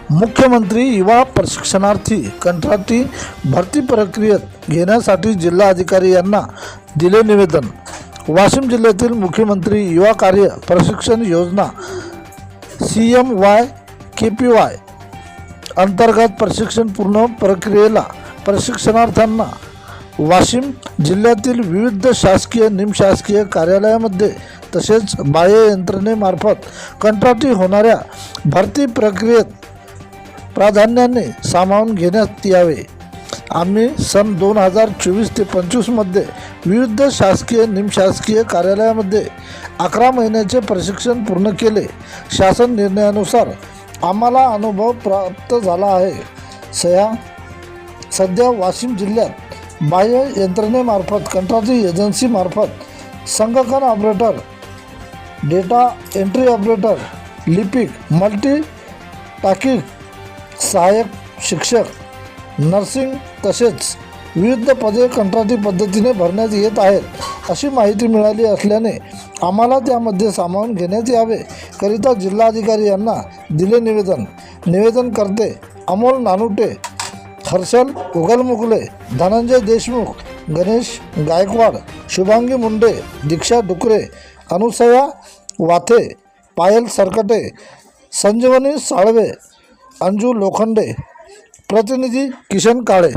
मुख्यमंत्री युवा प्रशिक्षणार्थी कंत्राटी भरती प्रक्रियेत घेण्यासाठी जिल्हाधिकारी यांना दिले निवेदन। वाशिम जिल्ह्यातील मुख्यमंत्री युवा कार्य प्रशिक्षण योजना CMYKPY अंतर्गत प्रशिक्षण पूर्ण प्रक्रियेला प्रशिक्षणार्थ्यांना वाशिम जिल्ह्यातील विविध शासकीय निमशासकीय कार्यालयामध्ये तसेच बाह्य यंत्रणेमार्फत कंत्राटी होणाऱ्या भरती प्रक्रियेत प्राधान्याने सामावून घेण्यात यावे। आम्ही सन 2024 ते 25 मध्ये विविध शासकीय निमशासकीय कार्यालयामध्ये 11 महिन्याचे प्रशिक्षण पूर्ण केले। शासन निर्णयानुसार आम्हाला अनुभव प्राप्त झाला आहे। सध्या वाशिम जिल्ह्यात बाह्य यंत्रणेमार्फत कंत्राटी एजन्सीमार्फत संगणक ऑपरेटर, डेटा एंट्री ऑपरेटर, लिपिक, मल्टी टास्किंग सहाय्यक शिक्षक, नर्सिंग तसेच विविध पदे कंत्राटी पद्धतीने भरण्यात येत आहेत अशी माहिती मिळाली असल्याने आम्हाला त्यामध्ये सामावून घेण्यात यावे करिता जिल्हाधिकारी यांना दिले निवेदन करते अमोल नानुटे, हर्षल उगलमुगले, धनंजय देशमुख, गणेश गायकवाड, शुभांगी मुंडे, दीक्षा डुकरे, अनुसया वाथे, पायल सरकटे, संजीवनी साळवे, अंजू लोखंडे, प्रतिनिधी किशन काळे।